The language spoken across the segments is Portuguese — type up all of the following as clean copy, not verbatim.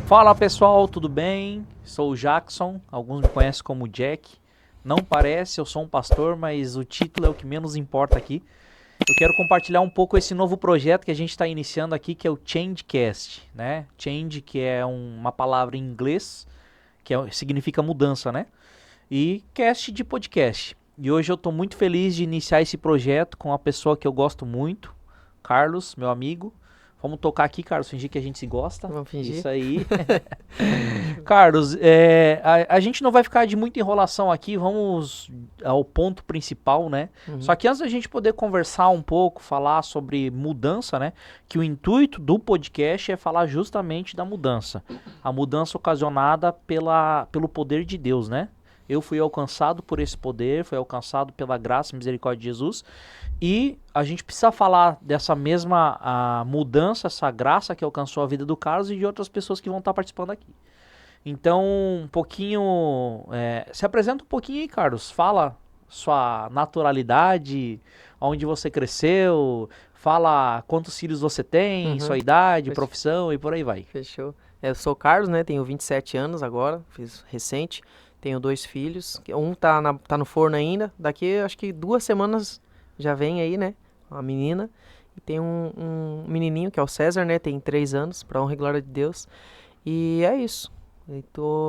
Fala pessoal, tudo bem? Sou o Jackson, alguns me conhecem como Jack. Não parece, eu sou um pastor, mas o título é o que menos importa aqui. Eu quero compartilhar um pouco esse novo projeto que a gente está iniciando aqui, que é o Changecast, né? Change, que é uma palavra em inglês, que significa mudança, né? E cast de podcast. E hoje eu estou muito feliz de iniciar esse projeto com uma pessoa que eu gosto muito, Carlos, meu amigo. Vamos tocar aqui, Carlos, fingir que a gente se gosta. Vamos fingir? Isso aí. Carlos, a gente não vai ficar de muita enrolação aqui, vamos ao ponto principal, né? Só que antes da gente poder conversar um pouco, falar sobre mudança, né? Que o intuito do podcast é falar justamente da mudança. A mudança ocasionada pelo poder de Deus, né? Eu fui alcançado por esse poder, fui alcançado pela graça e misericórdia de Jesus. E a gente precisa falar dessa mesma mudança, essa graça que alcançou a vida do Carlos e de outras pessoas que vão estar participando aqui. Então, um pouquinho... se apresenta um pouquinho aí, Carlos. Fala sua naturalidade, onde você cresceu, fala quantos filhos você tem, sua idade, profissão e por aí vai. Fechou. Eu sou o Carlos, né? Tenho 27 anos agora, fiz recente. Tenho 2 filhos. Um tá no forno ainda. Daqui, acho que 2 semanas já vem aí, né? Uma menina. E tem um menininho, que é o César, né? Tem 3 anos, pra honra e glória de Deus. E é isso.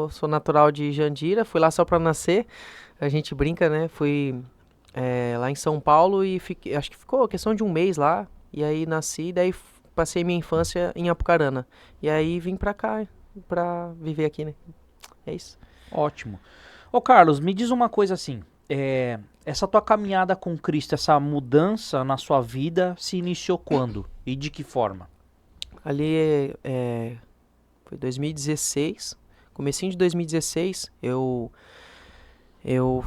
Sou natural de Jandira, fui lá só pra nascer. A gente brinca, né? Fui lá em São Paulo e acho que ficou questão de um mês lá. E aí nasci, daí passei minha infância em Apucarana. E aí vim pra cá, pra viver aqui, né? É isso. Ótimo. Ô Carlos, me diz uma coisa assim, essa tua caminhada com Cristo, essa mudança na sua vida se iniciou quando e de que forma? Ali foi 2016, comecinho de 2016, eu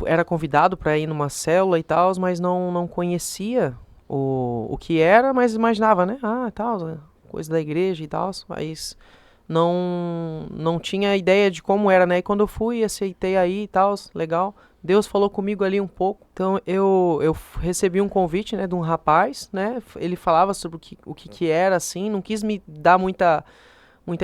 era convidado para ir numa célula e tal, mas não conhecia o que era, mas imaginava, né? Tal, coisa da igreja e tal, mas não tinha ideia de como era, né? E quando eu fui, aceitei aí e tal, legal. Deus falou comigo ali um pouco. Então eu recebi um convite, né, de um rapaz, né? Ele falava sobre o que era, assim, não quis me dar muita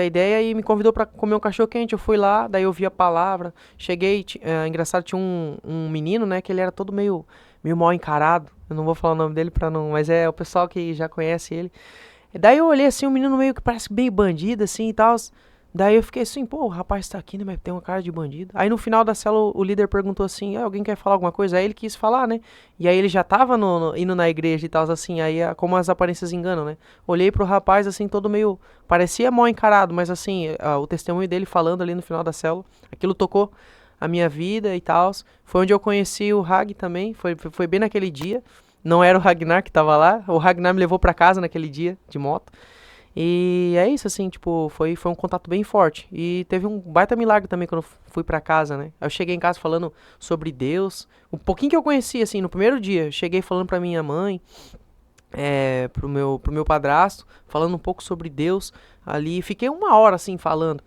ideia e me convidou para comer um cachorro quente. Eu fui lá, daí eu vi a palavra. Cheguei, engraçado, tinha um menino, né, que ele era todo meio mal encarado. Eu não vou falar o nome dele pra não, mas é o pessoal que já conhece ele. Daí eu olhei assim, um menino meio que parece meio bandido, assim, e tal. Daí eu fiquei assim, pô, o rapaz tá aqui, né, mas tem uma cara de bandido. Aí no final da célula o líder perguntou assim, alguém quer falar alguma coisa? Aí ele quis falar, né? E aí ele já tava indo na igreja e tal, assim, aí como as aparências enganam, né? Olhei pro rapaz, assim, todo meio, parecia mal encarado, mas assim, o testemunho dele falando ali no final da célula, aquilo tocou a minha vida e tal. Foi onde eu conheci o Hag também, foi bem naquele dia. Não era o Ragnar que tava lá. O Ragnar me levou pra casa naquele dia, de moto. E é isso, assim, tipo, foi um contato bem forte. E teve um baita milagre também quando eu fui pra casa, né? Eu cheguei em casa falando sobre Deus. Um pouquinho que eu conheci, assim, no primeiro dia. Eu cheguei falando pra minha mãe, pro meu padrasto, falando um pouco sobre Deus ali. Fiquei 1 hora, assim, falando.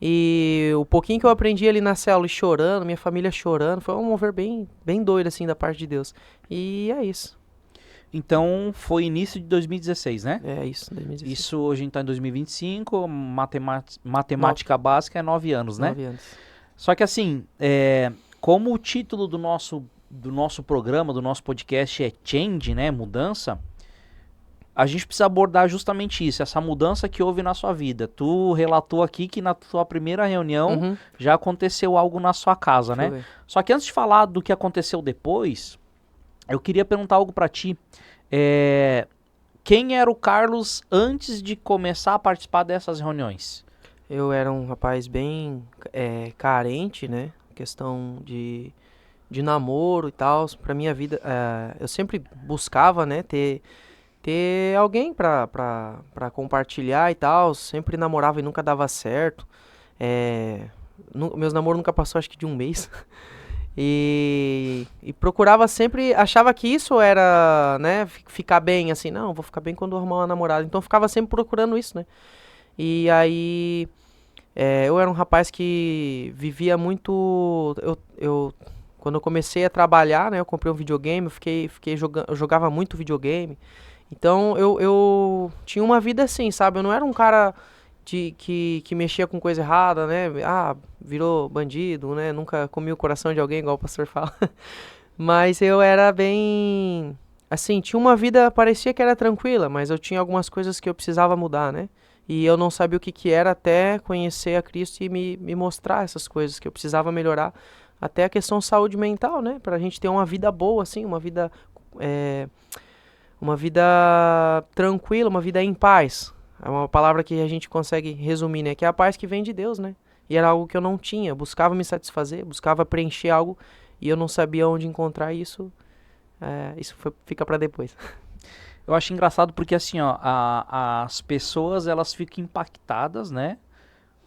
E o pouquinho que eu aprendi ali na célula e chorando, minha família chorando, foi um mover bem, bem doido, assim, da parte de Deus. E é isso. Então foi início de 2016, né? É isso, 2016. Isso hoje a gente tá em 2025, matemática básica é 9 anos, né? 9 anos. Só que assim, como o título do nosso programa, do nosso podcast é Change, né? Mudança. A gente precisa abordar justamente isso, essa mudança que houve na sua vida. Tu relatou aqui que na tua primeira reunião já aconteceu algo na sua casa, né? Só que antes de falar do que aconteceu depois, eu queria perguntar algo pra ti. Quem era o Carlos antes de começar a participar dessas reuniões? Eu era um rapaz bem carente, né? Questão de namoro e tal. Pra minha vida, eu sempre buscava, né? Ter alguém pra compartilhar e tal. Sempre namorava e nunca dava certo. Meus namoros nunca passou, acho que de 1 mês. E procurava sempre, achava que isso era, né, ficar bem, assim, não, vou ficar bem quando eu arrumar uma namorada. Então ficava sempre procurando isso, né. E aí, eu era um rapaz que vivia muito, quando eu comecei a trabalhar, né, eu comprei um videogame, eu jogava muito videogame. Então eu tinha uma vida assim, sabe, eu não era um cara que mexia com coisa errada, né? Ah, virou bandido, né? Nunca comi o coração de alguém, igual o pastor fala. Mas eu era bem... Assim, tinha uma vida, parecia que era tranquila, mas eu tinha algumas coisas que eu precisava mudar, né? E eu não sabia o que que era até conhecer a Cristo e me mostrar essas coisas que eu precisava melhorar. Até a questão saúde mental, né? Pra gente ter uma vida boa, assim, uma vida tranquila, uma vida em paz. É uma palavra que a gente consegue resumir, né? Que é a paz que vem de Deus, né? E era algo que eu não tinha. Buscava me satisfazer, buscava preencher algo e eu não sabia onde encontrar isso. Fica pra depois. Eu acho engraçado porque assim, ó, as pessoas elas ficam impactadas, né,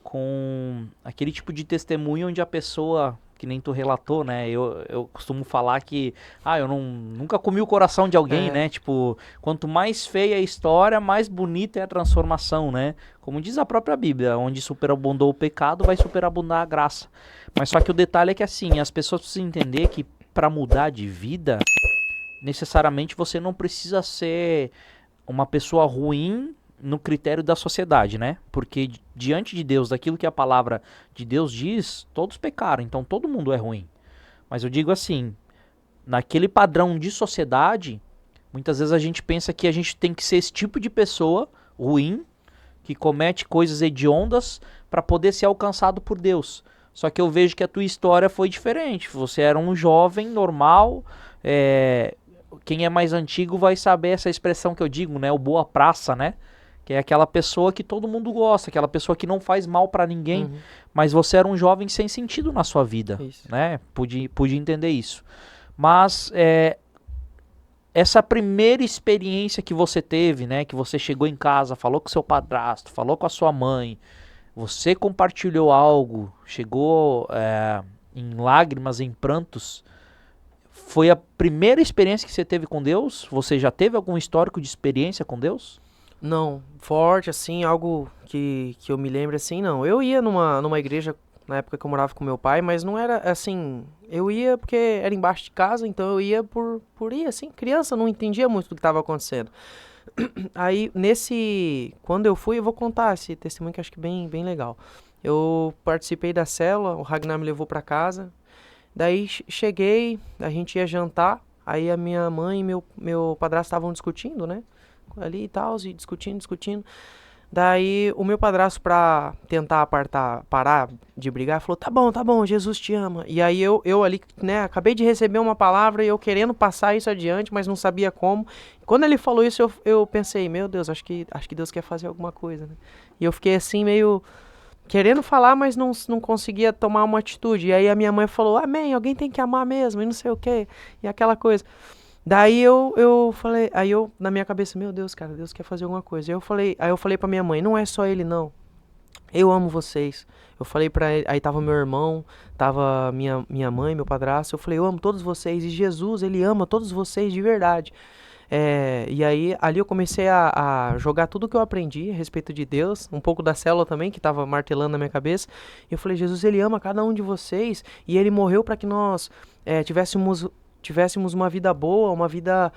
com aquele tipo de testemunho onde a pessoa, que nem tu relatou, né, eu costumo falar que, eu nunca comi o coração de alguém, né, tipo, quanto mais feia a história, mais bonita é a transformação, né, como diz a própria Bíblia, onde superabundou o pecado, vai superabundar a graça. Mas só que o detalhe é que assim, as pessoas precisam entender que para mudar de vida necessariamente você não precisa ser uma pessoa ruim no critério da sociedade, né? Porque diante de Deus, daquilo que a palavra de Deus diz, todos pecaram, então todo mundo é ruim. Mas eu digo assim, naquele padrão de sociedade, muitas vezes a gente pensa que a gente tem que ser esse tipo de pessoa ruim, que comete coisas hediondas para poder ser alcançado por Deus. Só que eu vejo que a tua história foi diferente. Você era um jovem normal, quem é mais antigo vai saber essa expressão que eu digo, né? O boa praça, né? Que é aquela pessoa que todo mundo gosta, aquela pessoa que não faz mal pra ninguém, mas você era um jovem sem sentido na sua vida, né? Pude entender isso. Mas essa primeira experiência que você teve, né? Que você chegou em casa, falou com seu padrasto, falou com a sua mãe, você compartilhou algo, chegou em lágrimas, em prantos. Foi a primeira experiência que você teve com Deus? Você já teve algum histórico de experiência com Deus? Não, forte, assim, algo que eu me lembro, assim, não. Eu ia numa igreja na época que eu morava com meu pai, mas não era, assim... Eu ia porque era embaixo de casa, então eu ia por ir, assim. Criança, não entendia muito do que estava acontecendo. Aí, quando eu fui, eu vou contar esse testemunho que eu acho que é bem legal. Eu participei da célula, o Ragnar me levou pra casa. Daí cheguei, a gente ia jantar, aí a minha mãe e meu padrasto estavam discutindo, né? Ali e tal, e discutindo. Daí o meu padrasto, pra tentar parar de brigar, falou, tá bom, Jesus te ama. E aí eu ali, né, acabei de receber uma palavra e eu querendo passar isso adiante, mas não sabia como. Quando ele falou isso, eu pensei, meu Deus, acho que Deus quer fazer alguma coisa, né? E eu fiquei assim, meio... querendo falar, mas não conseguia tomar uma atitude. E aí a minha mãe falou, amém, alguém tem que amar mesmo, e não sei o quê, e aquela coisa. Daí eu falei, na minha cabeça, meu Deus, cara, Deus quer fazer alguma coisa. Aí eu falei pra minha mãe, não é só ele não, eu amo vocês. Eu falei pra ele, aí tava meu irmão, tava minha mãe, meu padrasto, eu falei, eu amo todos vocês, e Jesus, ele ama todos vocês de verdade. E aí, ali eu comecei a jogar tudo que eu aprendi a respeito de Deus, um pouco da célula também, que estava martelando na minha cabeça. E eu falei, Jesus, ele ama cada um de vocês, e ele morreu para que nós tivéssemos uma vida boa, uma vida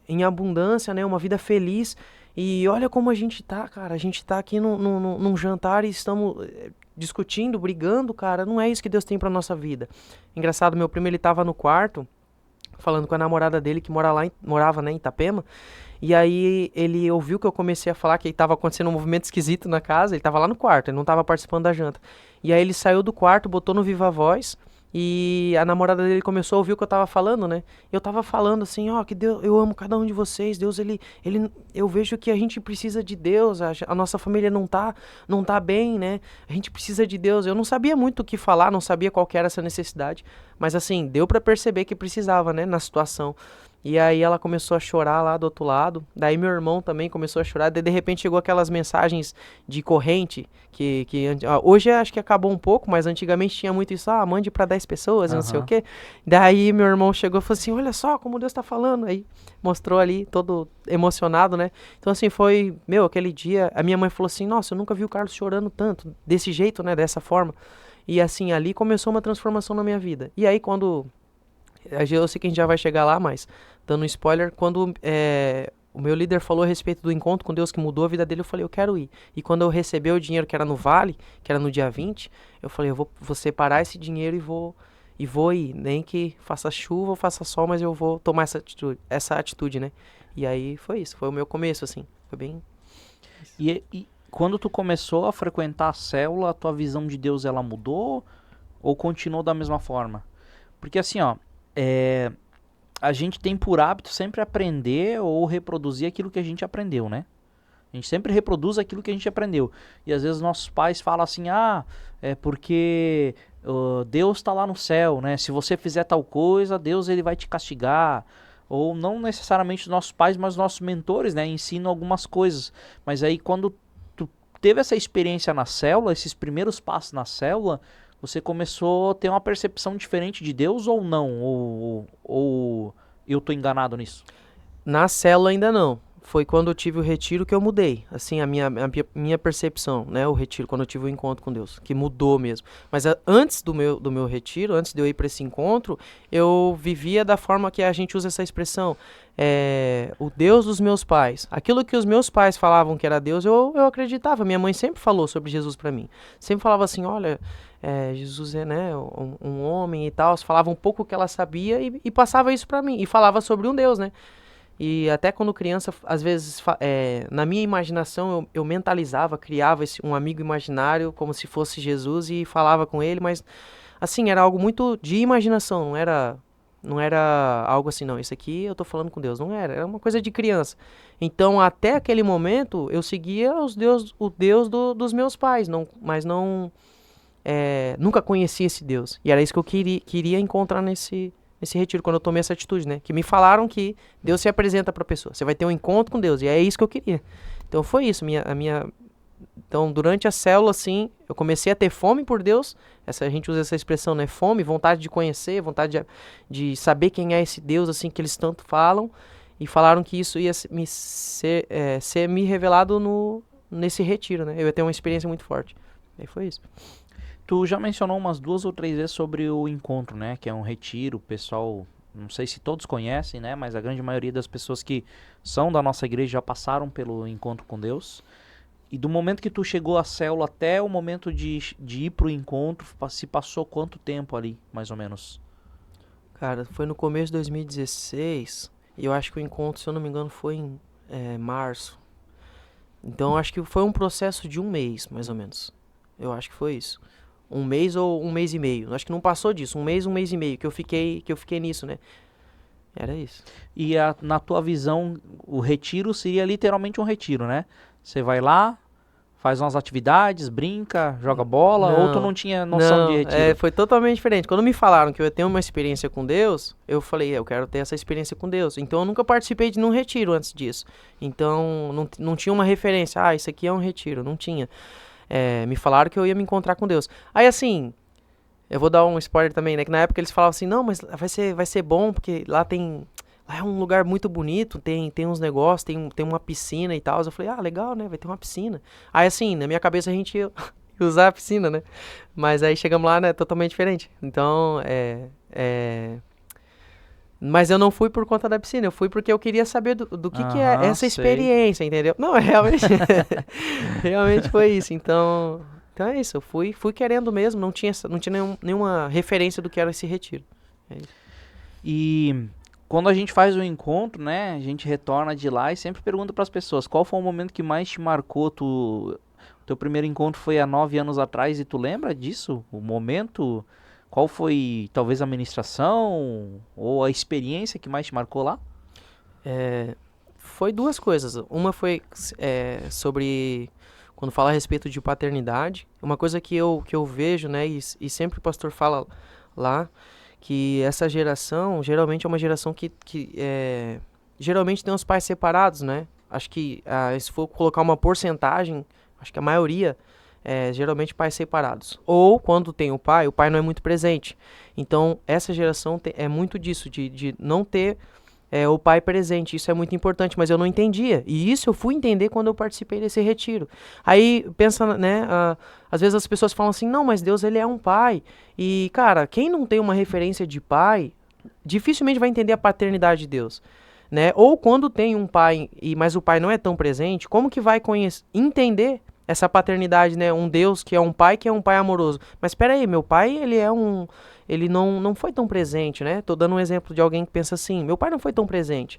em abundância, né? Uma vida feliz. E olha como a gente tá, cara. A gente tá aqui num jantar e estamos discutindo, brigando, cara. Não é isso que Deus tem pra nossa vida. Engraçado, meu primo, ele tava no quarto, falando com a namorada dele, que morava, né, em Itapema. E aí ele ouviu que eu comecei a falar que estava acontecendo um movimento esquisito na casa. Ele estava lá no quarto, ele não estava participando da janta. E aí ele saiu do quarto, botou no Viva Voz, e a namorada dele começou a ouvir o que eu tava falando, né? Eu tava falando assim, que Deus, eu amo cada um de vocês. Deus, eu vejo que a gente precisa de Deus. A nossa família não tá bem, né? A gente precisa de Deus. Eu não sabia muito o que falar, não sabia qual que era essa necessidade, mas assim, deu pra perceber que precisava, né, na situação. E aí ela começou a chorar lá do outro lado. Daí meu irmão também começou a chorar. Daí de repente chegou aquelas mensagens de corrente que hoje acho que acabou um pouco, mas antigamente tinha muito isso, mande para 10 pessoas, não sei o quê. Daí meu irmão chegou e falou assim, olha só como Deus tá falando. Aí mostrou ali, todo emocionado, né? Então assim, foi, aquele dia, a minha mãe falou assim, nossa, eu nunca vi o Carlos chorando tanto, desse jeito, né, dessa forma. E assim, ali começou uma transformação na minha vida. E aí quando... eu sei que a gente já vai chegar lá, mas dando um spoiler, quando o meu líder falou a respeito do encontro com Deus que mudou a vida dele, eu falei, eu quero ir. E quando eu recebi o dinheiro que era no Vale, que era no dia 20, eu falei, eu vou separar esse dinheiro e vou ir. Nem que faça chuva ou faça sol, mas eu vou tomar essa atitude, né? E aí foi isso, foi o meu começo, assim. Foi bem... E quando tu começou a frequentar a célula, a tua visão de Deus, ela mudou ou continuou da mesma forma? Porque assim, ó, a gente tem por hábito sempre aprender ou reproduzir aquilo que a gente aprendeu, né? A gente sempre reproduz aquilo que a gente aprendeu. E às vezes nossos pais falam assim, é porque Deus está lá no céu, né? Se você fizer tal coisa, Deus ele vai te castigar. Ou não necessariamente os nossos pais, mas os nossos mentores, né? Ensinam algumas coisas. Mas aí quando tu teve essa experiência na célula, esses primeiros passos na célula, você começou a ter uma percepção diferente de Deus ou não? Ou eu tô enganado nisso? Na célula ainda não. Foi quando eu tive o retiro que eu mudei. Assim, a minha percepção, né? O retiro, quando eu tive o encontro com Deus, que mudou mesmo. Mas antes do meu retiro, antes de eu ir para esse encontro, eu vivia da forma que a gente usa essa expressão. O Deus dos meus pais. Aquilo que os meus pais falavam que era Deus, eu acreditava. Minha mãe sempre falou sobre Jesus para mim. Sempre falava assim, olha... Jesus é, né, um homem e tal, falava um pouco o que ela sabia e passava isso pra mim, e falava sobre um Deus, né, e até quando criança, às vezes, na minha imaginação, eu mentalizava, criava um amigo imaginário como se fosse Jesus e falava com ele, mas, assim, era algo muito de imaginação, não era algo assim, não, isso aqui eu tô falando com Deus, não era uma coisa de criança. Então, até aquele momento, eu seguia o Deus dos meus pais, mas não... nunca conheci esse Deus. E era isso que eu queria encontrar nesse retiro, quando eu tomei essa atitude, né? Que me falaram que Deus se apresenta para a pessoa. Você vai ter um encontro com Deus. E é isso que eu queria. Então foi isso. Então, durante a célula, assim, eu comecei a ter fome por Deus. A gente usa essa expressão, né? Fome, vontade de conhecer, vontade de saber quem é esse Deus, assim, que eles tanto falam. E falaram que isso ia ser me revelado nesse retiro, né? Eu ia ter uma experiência muito forte. Aí foi isso. Tu já mencionou umas 2 ou 3 vezes sobre o encontro, né? Que é um retiro, o pessoal, não sei se todos conhecem, né? Mas a grande maioria das pessoas que são da nossa igreja já passaram pelo encontro com Deus. E do momento que tu chegou à célula até o momento de ir pro encontro, se passou quanto tempo ali, mais ou menos? Cara, foi no começo de 2016 e eu acho que o encontro, se eu não me engano, foi em março. Então, acho que foi um processo de 1 mês, mais ou menos. Eu acho que foi isso. 1 mês ou 1 mês e meio. Acho que não passou disso. 1 mês e meio que eu fiquei nisso, né? Era isso. E na tua visão, o retiro seria literalmente um retiro, né? Você vai lá, faz umas atividades, brinca, joga bola, ou tu não tinha noção de retiro? Foi totalmente diferente. Quando me falaram que eu ia ter uma experiência com Deus, eu falei, eu quero ter essa experiência com Deus. Então eu nunca participei de nenhum retiro antes disso. Então não tinha uma referência, isso aqui é um retiro, não tinha. Me falaram que eu ia me encontrar com Deus. Aí assim, eu vou dar um spoiler também, né? Que na época eles falavam assim, não, mas vai ser bom, porque lá é um lugar muito bonito, tem uns negócios, tem uma piscina e tal. Eu falei, legal, né? Vai ter uma piscina. Aí assim, na minha cabeça a gente ia usar a piscina, né? Mas aí chegamos lá, né? Totalmente diferente. Então, mas eu não fui por conta da piscina, eu fui porque eu queria saber do que é essa experiência, entendeu? Não, realmente, realmente foi isso. Então é isso, eu fui querendo mesmo, não tinha nenhuma referência do que era esse retiro. É isso. E quando a gente faz o encontro, né, a gente retorna de lá e sempre pergunta para as pessoas, qual foi o momento que mais te marcou? Teu primeiro encontro foi há 9 anos atrás e tu lembra disso? O momento... Qual foi, talvez, a ministração ou a experiência que mais te marcou lá? Foi 2 coisas. Uma foi sobre, quando fala a respeito de paternidade, uma coisa que eu vejo, né, e sempre o pastor fala lá, que essa geração, geralmente é uma geração que geralmente tem os pais separados, né? Acho que, se for colocar uma porcentagem, acho que a maioria... geralmente pais separados. Ou quando tem o pai não é muito presente. Então, essa geração é muito disso, de não ter o pai presente. Isso é muito importante, mas eu não entendia. E isso eu fui entender quando eu participei desse retiro. Aí, pensa, né, às vezes as pessoas falam assim, não, mas Deus, ele é um pai. E, cara, quem não tem uma referência de pai, dificilmente vai entender a paternidade de Deus. né? Ou quando tem um pai, mas o pai não é tão presente, como que vai entender essa paternidade, né? Um Deus que é um pai amoroso. Mas espera aí, meu pai, ele não foi tão presente, né? Tô dando um exemplo de alguém que pensa assim, meu pai não foi tão presente.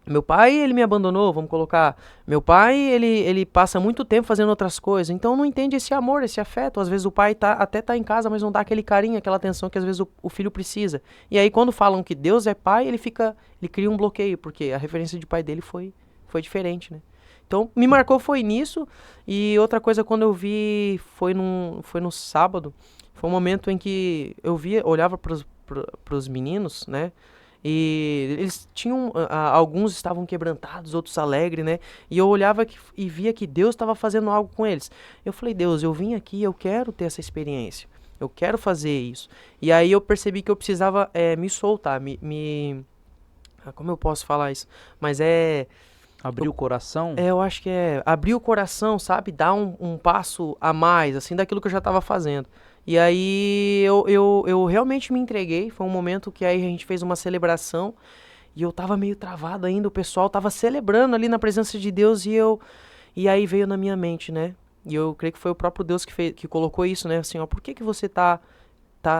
Meu pai, ele me abandonou, vamos colocar. Meu pai, ele passa muito tempo fazendo outras coisas, então não entende esse amor, esse afeto. Às vezes o pai até tá em casa, mas não dá aquele carinho, aquela atenção que às vezes o filho precisa. E aí quando falam que Deus é pai, ele cria um bloqueio, porque a referência de pai dele foi diferente, né? Então, me marcou foi nisso, e outra coisa quando eu vi foi no sábado, foi um momento em que eu olhava pros meninos, né? E eles tinham, alguns estavam quebrantados, outros alegres, né? E eu olhava e via que Deus estava fazendo algo com eles. Eu falei, Deus, eu vim aqui, eu quero ter essa experiência. Eu quero fazer isso. E aí eu percebi que eu precisava me soltar, como eu posso falar isso? Mas Abrir o coração? eu acho que é abrir o coração, sabe? Dar um passo a mais, assim, daquilo que eu já estava fazendo. E aí eu realmente me entreguei. Foi um momento que aí a gente fez uma celebração e eu tava meio travado ainda. O pessoal tava celebrando ali na presença de Deus e aí veio na minha mente, né? E eu creio que foi o próprio Deus que colocou isso, né? Assim, ó, por que você tá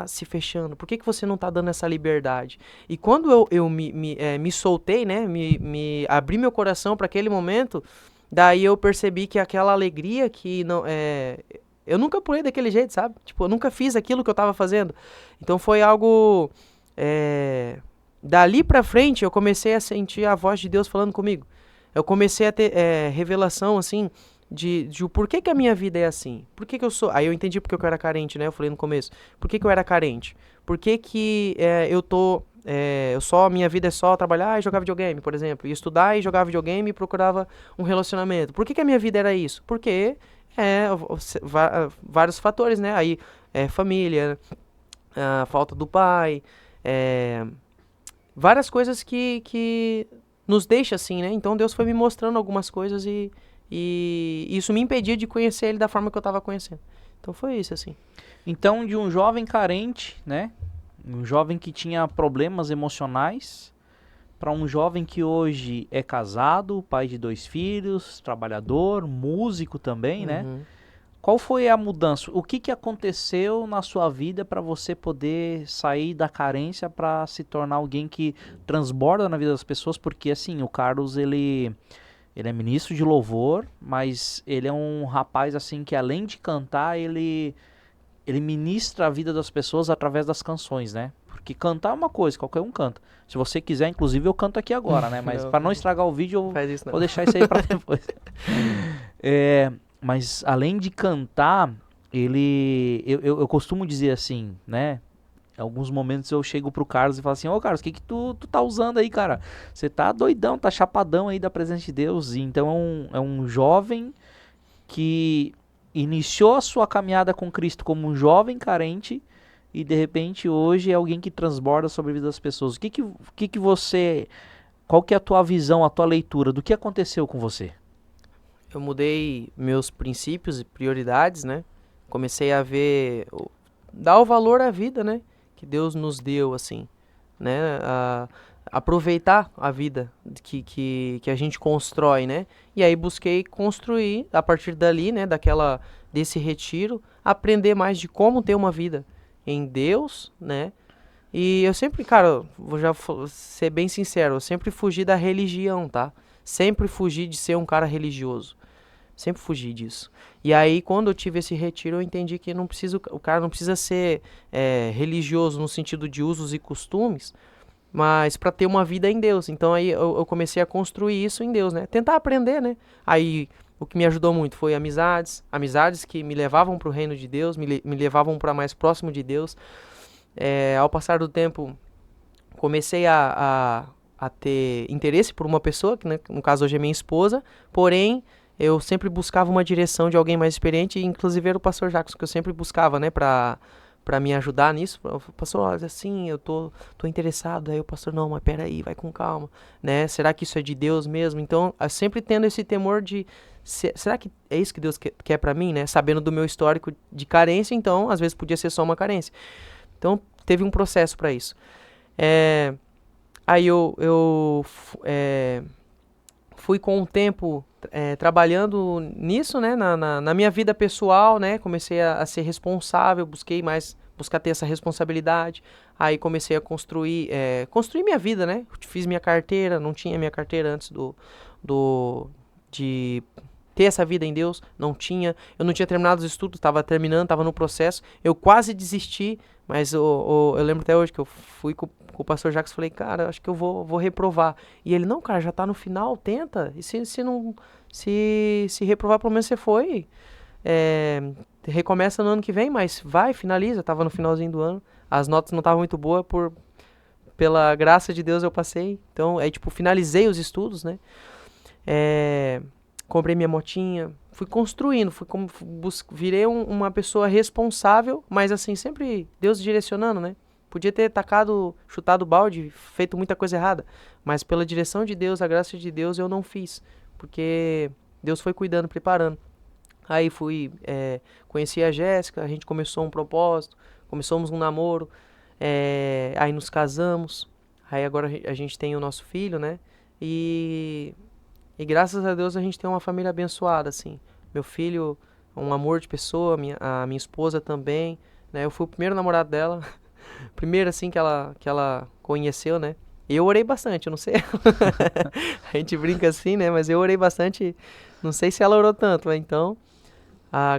se fechando? Por que você não tá dando essa liberdade? E quando eu me soltei, né? Me abri meu coração para aquele momento, daí eu percebi que aquela alegria que não eu nunca pulei daquele jeito, sabe? Tipo, eu nunca fiz aquilo que eu tava fazendo. Então foi algo dali pra frente eu comecei a sentir a voz de Deus falando comigo. Eu comecei a ter revelação, assim, de o porquê que a minha vida é assim. Por que que eu sou... Aí eu entendi porque eu era carente, né? Eu falei no começo. Por que que eu era carente? Por que que a minha vida é só trabalhar e jogar videogame, por exemplo. E estudar e jogar videogame e procurava um relacionamento. Por que que a minha vida era isso? Porque vários fatores, né? Aí, família, a falta do pai, várias coisas que nos deixa assim, né? Então Deus foi me mostrando algumas coisas e isso me impedia de conhecer Ele da forma que eu estava conhecendo. Então foi isso, assim. Então, de um jovem carente, né? Um jovem que tinha problemas emocionais, para um jovem que hoje é casado, pai de 2 filhos, trabalhador, músico também, né? Qual foi a mudança? O que aconteceu na sua vida para você poder sair da carência para se tornar alguém que transborda na vida das pessoas? Porque assim, o Carlos, ele é ministro de louvor, mas ele é um rapaz assim que além de cantar, ele ministra a vida das pessoas através das canções, né? Porque cantar é uma coisa, qualquer um canta. Se você quiser, inclusive, eu canto aqui agora, né? Mas para não estragar o vídeo, eu vou deixar isso aí para depois. Mas além de cantar, eu costumo dizer assim, né? Em alguns momentos eu chego pro Carlos e falo assim, ô Carlos, o que tu tá usando aí, cara? Você tá doidão, tá chapadão aí da presença de Deus. E então é um jovem que iniciou a sua caminhada com Cristo como um jovem carente e de repente hoje é alguém que transborda sobre a vida das pessoas. Qual que é a tua visão, a tua leitura do que aconteceu com você? Eu mudei meus princípios e prioridades, né? Comecei a dar o valor à vida, né? Que Deus nos deu, assim, né? Aproveitar a vida que a gente constrói, né? E aí busquei construir, a partir dali, né? Desse retiro, aprender mais de como ter uma vida em Deus, né? E eu sempre, cara, vou já ser bem sincero, eu sempre fugi da religião, tá? Sempre fugi de ser um cara religioso. Sempre fugi disso. E aí, quando eu tive esse retiro, eu entendi que o cara não precisa ser religioso no sentido de usos e costumes, mas para ter uma vida em Deus. Então aí eu comecei a construir isso em Deus, né? Tentar aprender, né? Aí o que me ajudou muito foi amizades que me levavam para o reino de Deus, me levavam para mais próximo de Deus. Ao passar do tempo, comecei a ter interesse por uma pessoa, que, né, no caso hoje é minha esposa, porém eu sempre buscava uma direção de alguém mais experiente, e inclusive era o pastor Jacques que eu sempre buscava, né, para me ajudar nisso. Pastor, olha, assim, eu tô interessado. Aí o pastor, não, mas peraí, vai com calma, né? Será que isso é de Deus mesmo? Então, sempre tendo esse temor de, será que é isso que Deus quer para mim, né? Sabendo do meu histórico de carência, então, às vezes podia ser só uma carência. Então, teve um processo para isso. Aí fui com o tempo trabalhando nisso, né, na minha vida pessoal, né, comecei a ser responsável, buscar ter essa responsabilidade, aí comecei a construir minha vida, né, fiz minha carteira, não tinha minha carteira antes de ter essa vida em Deus, eu não tinha terminado os estudos, estava terminando, estava no processo, eu quase desisti, mas eu lembro até hoje que eu fui com o pastor Jacques e falei, cara, acho que eu vou reprovar. E ele, não, cara, já tá no final, tenta, e se não, se reprovar, pelo menos você foi, é, recomeça no ano que vem, mas vai, finaliza, tava no finalzinho do ano, as notas não estavam muito boas, pela graça de Deus eu passei, então, tipo, finalizei os estudos, né, é, comprei minha motinha, fui construindo, virei uma pessoa responsável, mas assim, sempre Deus direcionando, né? Podia ter chutado o balde, feito muita coisa errada, mas pela direção de Deus, a graça de Deus, eu não fiz, porque Deus foi cuidando, preparando. Aí conheci a Jéssica, a gente começou um propósito, começamos um namoro, aí nos casamos, aí agora a gente tem o nosso filho, né? E graças a Deus a gente tem uma família abençoada, assim. Meu filho, um amor de pessoa, a minha esposa também, né? Eu fui o primeiro namorado dela, primeiro assim que ela conheceu, né? E eu orei bastante, eu não sei. A gente brinca assim, né? Mas eu orei bastante, não sei se ela orou tanto, mas então,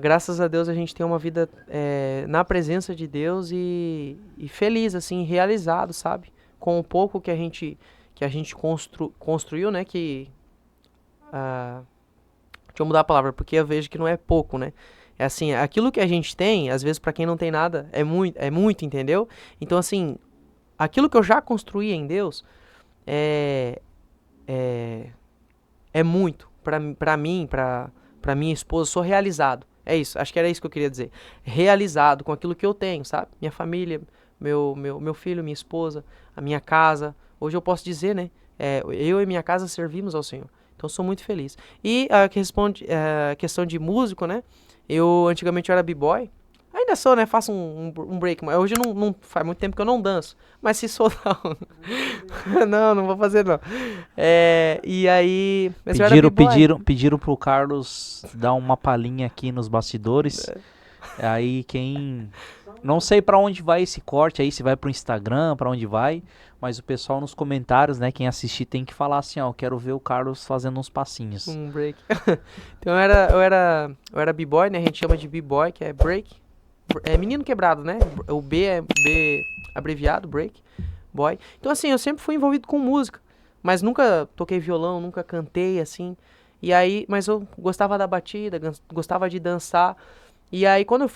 graças a Deus a gente tem uma vida na presença de Deus e feliz, assim, realizado, sabe? Com o pouco que a gente construiu, né? Deixa eu mudar a palavra, porque eu vejo que não é pouco, né? É assim, aquilo que a gente tem, às vezes pra quem não tem nada, é muito, entendeu? Então, assim, aquilo que eu já construí em Deus é, é, é muito. Pra mim, pra minha esposa, sou realizado. É isso, acho que era isso que eu queria dizer. Realizado com aquilo que eu tenho, sabe? Minha família, meu filho, minha esposa, a minha casa. Hoje eu posso dizer, né? Eu e minha casa servimos ao Senhor. Então sou muito feliz. E a questão de músico, né? Antigamente eu era b-boy. Ainda sou, né? Faço um break. Mas hoje não faz muito tempo que eu não danço. Mas se soltar. Não vou fazer não. E aí. Mas eu era b-boy. Pediram pro Carlos dar uma palhinha aqui nos bastidores. Aí não sei pra onde vai esse corte aí, se vai pro Instagram, pra onde vai, mas o pessoal nos comentários, né, quem assistir tem que falar assim, ó, eu quero ver o Carlos fazendo uns passinhos. Um break. Então eu era b-boy, né, a gente chama de b-boy, que é break. É menino quebrado, né, o B é B abreviado, break, boy. Então assim, eu sempre fui envolvido com música, mas nunca toquei violão, nunca cantei, assim. E aí, mas eu gostava da batida, gostava de dançar. E aí quando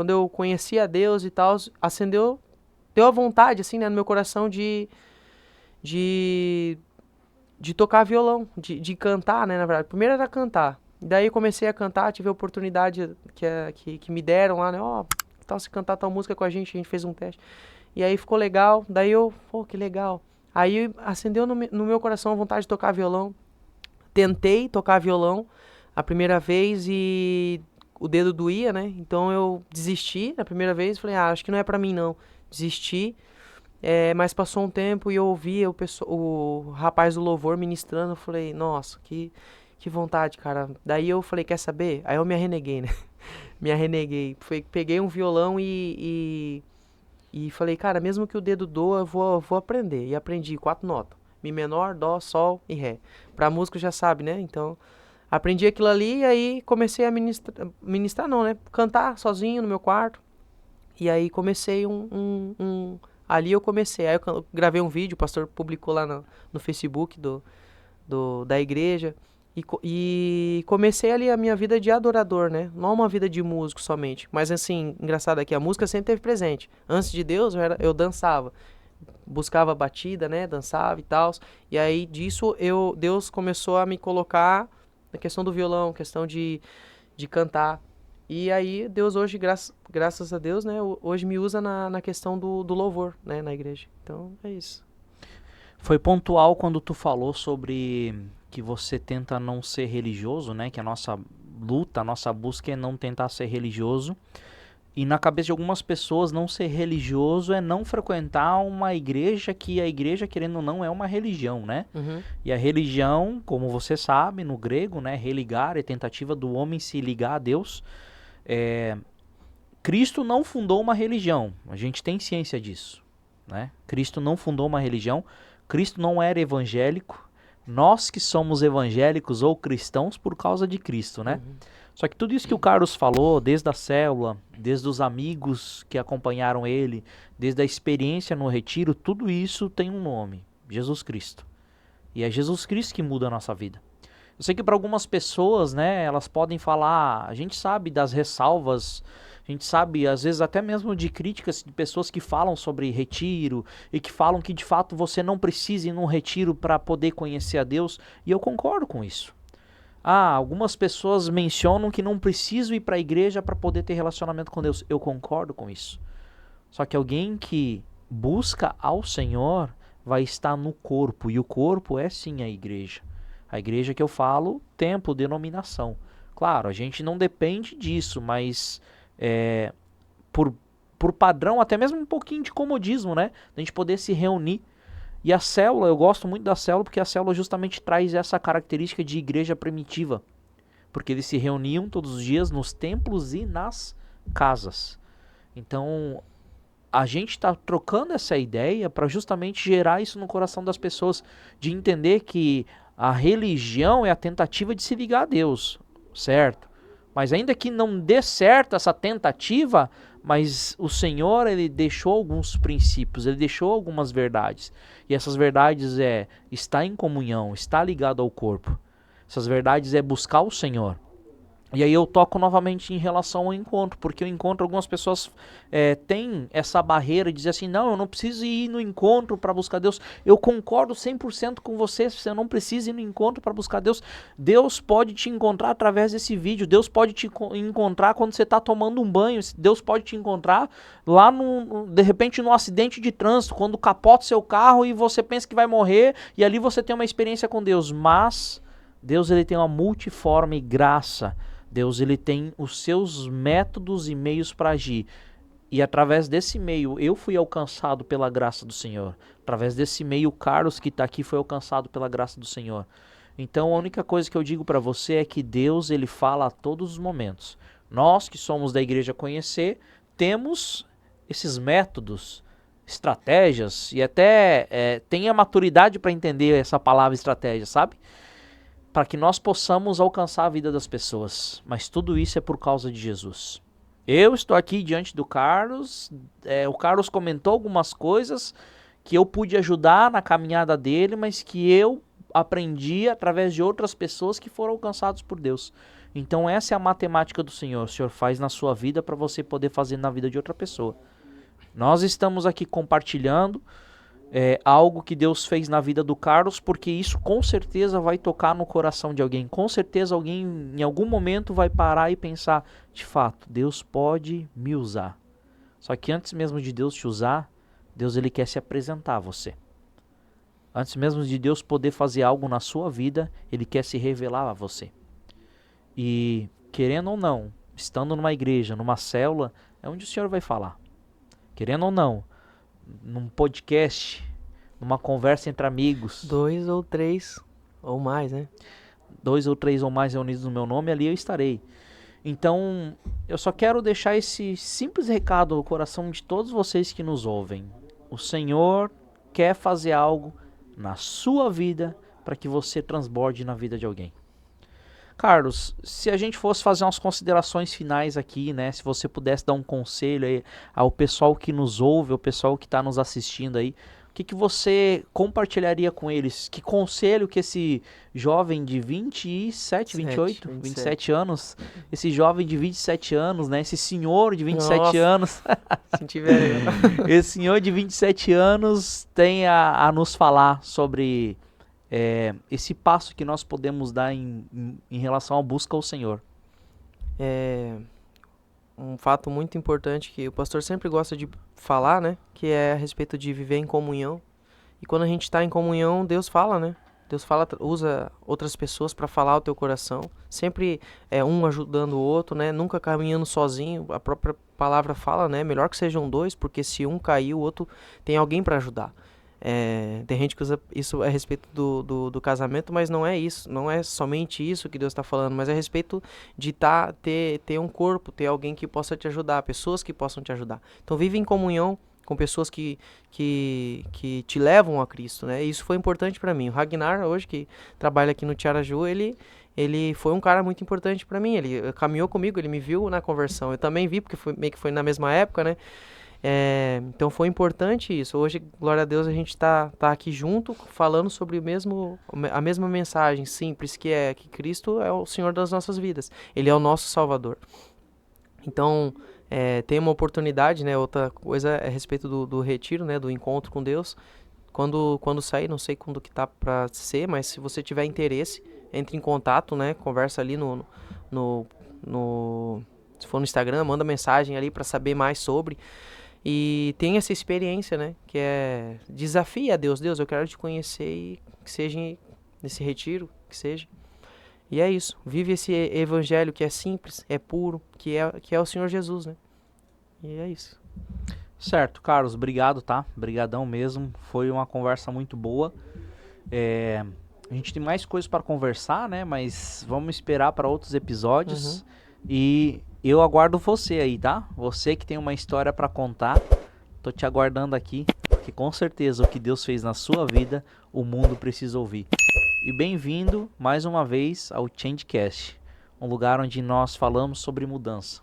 eu conheci a Deus e tal, deu a vontade, assim, né, no meu coração de tocar violão, de cantar, né, na verdade. Primeiro era cantar. Daí eu comecei a cantar, tive a oportunidade que me deram lá, né, se cantar tal música com a gente fez um teste. E aí ficou legal, daí que legal. Aí acendeu no meu coração a vontade de tocar violão. Tentei tocar violão a primeira vez e o dedo doía, né? Então eu desisti na primeira vez, falei, acho que não é pra mim não. Desisti, mas passou um tempo e eu ouvi o rapaz do louvor ministrando, eu falei, nossa, que vontade, cara. Daí eu falei, quer saber? Aí eu me arreneguei, né? Me arreneguei. Peguei um violão e falei, cara, mesmo que o dedo doa, eu vou aprender. E aprendi 4 notas. Mi menor, dó, sol e ré. Pra músico já sabe, né? Então, aprendi aquilo ali e aí comecei a ministrar não, né? Cantar sozinho no meu quarto. E aí comecei ali eu comecei. Aí eu gravei um vídeo, o pastor publicou lá no Facebook da igreja. E comecei ali a minha vida de adorador, né? Não uma vida de músico somente. Mas assim, engraçado é que a música sempre esteve presente. Antes de Deus, eu dançava. Buscava batida, né? Dançava e tal. E aí disso Deus começou a me colocar na questão do violão, questão de cantar. E aí Deus hoje, graças a Deus, né? Hoje me usa na questão do louvor, né? Na igreja. Então é isso. Foi pontual quando tu falou sobre que você tenta não ser religioso, né? Que a nossa luta, a nossa busca é não tentar ser religioso. E na cabeça de algumas pessoas, não ser religioso é não frequentar uma igreja que a igreja, querendo ou não, é uma religião, né? Uhum. E a religião, como você sabe, no grego, né, religar é tentativa do homem se ligar a Deus. Cristo não fundou uma religião, a gente tem ciência disso, né? Cristo não fundou uma religião, Cristo não era evangélico, nós que somos evangélicos ou cristãos por causa de Cristo, né? Uhum. Só que tudo isso que o Carlos falou, desde a célula, desde os amigos que acompanharam ele, desde a experiência no retiro, tudo isso tem um nome, Jesus Cristo. E é Jesus Cristo que muda a nossa vida. Eu sei que para algumas pessoas, né, elas podem falar, a gente sabe das ressalvas, a gente sabe às vezes até mesmo de críticas de pessoas que falam sobre retiro e que falam que de fato você não precisa ir num retiro para poder conhecer a Deus, e eu concordo com isso. Algumas pessoas mencionam que não preciso ir para a igreja para poder ter relacionamento com Deus. Eu concordo com isso. Só que alguém que busca ao Senhor vai estar no corpo, e o corpo é sim a igreja. A igreja que eu falo, templo, denominação. Claro, a gente não depende disso, mas por padrão, até mesmo um pouquinho de comodismo, né? A gente poder se reunir. E a célula, eu gosto muito da célula porque a célula justamente traz essa característica de igreja primitiva. Porque eles se reuniam todos os dias nos templos e nas casas. Então, a gente está trocando essa ideia para justamente gerar isso no coração das pessoas, de entender que a religião é a tentativa de se ligar a Deus, certo? Mas ainda que não dê certo essa tentativa, mas o Senhor, ele deixou alguns princípios, ele deixou algumas verdades. E essas verdades estar em comunhão, estar ligado ao corpo. Essas verdades é buscar o Senhor. E aí eu toco novamente em relação ao encontro, porque o encontro, algumas pessoas têm essa barreira de dizer assim, não, eu não preciso ir no encontro para buscar Deus. Eu concordo 100% com você não precisa ir no encontro para buscar Deus. Deus pode te encontrar através desse vídeo, Deus pode te encontrar quando você está tomando um banho, Deus pode te encontrar lá, de repente, num acidente de trânsito, quando capota seu carro e você pensa que vai morrer, e ali você tem uma experiência com Deus. Mas Deus, ele tem uma multiforme graça. Deus, ele tem os seus métodos e meios para agir. E através desse meio, eu fui alcançado pela graça do Senhor. Através desse meio, o Carlos que está aqui foi alcançado pela graça do Senhor. Então, a única coisa que eu digo para você é que Deus, ele fala a todos os momentos. Nós que somos da Igreja Conhecer, temos esses métodos, estratégias, e até tem a maturidade para entender essa palavra estratégia, sabe? Para que nós possamos alcançar a vida das pessoas. Mas tudo isso é por causa de Jesus. Eu estou aqui diante do Carlos, o Carlos comentou algumas coisas que eu pude ajudar na caminhada dele, mas que eu aprendi através de outras pessoas que foram alcançadas por Deus. Então essa é a matemática do Senhor. O Senhor faz na sua vida para você poder fazer na vida de outra pessoa. Nós estamos aqui compartilhando algo que Deus fez na vida do Carlos, porque isso com certeza vai tocar no coração de alguém. Com certeza alguém em algum momento vai parar e pensar, de fato, Deus pode me usar. Só que antes mesmo de Deus te usar, Deus, ele quer se apresentar a você. Antes mesmo de Deus poder fazer algo na sua vida, ele quer se revelar a você. E querendo ou não, estando numa igreja, numa célula, é onde o Senhor vai falar. Querendo ou não, num podcast, numa conversa entre amigos. 2 ou 3 ou mais, né? 2 ou 3 ou mais reunidos no meu nome, ali eu estarei. Então, eu só quero deixar esse simples recado no coração de todos vocês que nos ouvem. O Senhor quer fazer algo na sua vida para que você transborde na vida de alguém. Carlos, se a gente fosse fazer umas considerações finais aqui, né? Se você pudesse dar um conselho aí ao pessoal que nos ouve, ao pessoal que está nos assistindo aí, o que você compartilharia com eles? Que conselho que esse jovem de 27 anos, esse jovem de 27 anos, né? Esse senhor de 27 anos, esse senhor de 27 anos tem a nos falar sobre esse passo que nós podemos dar em relação à busca ao Senhor. Um fato muito importante que o pastor sempre gosta de falar, né? Que é a respeito de viver em comunhão. E quando a gente está em comunhão, Deus fala, né? Deus usa outras pessoas para falar ao teu coração. Sempre um ajudando o outro, né? Nunca caminhando sozinho. A própria palavra fala, né? Melhor que sejam dois, porque se um cair, o outro tem alguém para ajudar. Tem gente que usa isso a respeito do casamento, mas não é isso. Não é somente isso que Deus está falando, mas é a respeito de ter um corpo, ter alguém que possa te ajudar, pessoas que possam te ajudar. Então vive em comunhão com pessoas que te levam a Cristo, né? E isso foi importante para mim. O Ragnar, hoje, que trabalha aqui no Tiaraju, ele foi um cara muito importante para mim. Ele caminhou comigo, ele me viu na conversão. Eu também vi, porque meio que foi na mesma época, né? Então foi importante isso. Hoje, glória a Deus, a gente tá aqui junto, falando sobre a mesma mensagem simples, que é que Cristo é o Senhor das nossas vidas. Ele é o nosso Salvador. Então, tem uma oportunidade, né? Outra coisa é a respeito do retiro, né? Do encontro com Deus. Quando sair, não sei quando que tá para ser, mas se você tiver interesse, entre em contato, né? Conversa ali se for no Instagram, manda mensagem ali para saber mais sobre. E tem essa experiência, né? Que desafia a Deus. Deus, eu quero te conhecer e que seja nesse retiro, que seja. E é isso. Vive esse evangelho que é simples, é puro, que é o Senhor Jesus, né? E é isso. Certo, Carlos, obrigado, tá? Obrigadão mesmo. Foi uma conversa muito boa. A gente tem mais coisas para conversar, né? Mas vamos esperar para outros episódios. E eu aguardo você aí, tá? Você que tem uma história para contar. Tô te aguardando aqui, porque com certeza o que Deus fez na sua vida, o mundo precisa ouvir. E bem-vindo mais uma vez ao Changecast, um lugar onde nós falamos sobre mudança.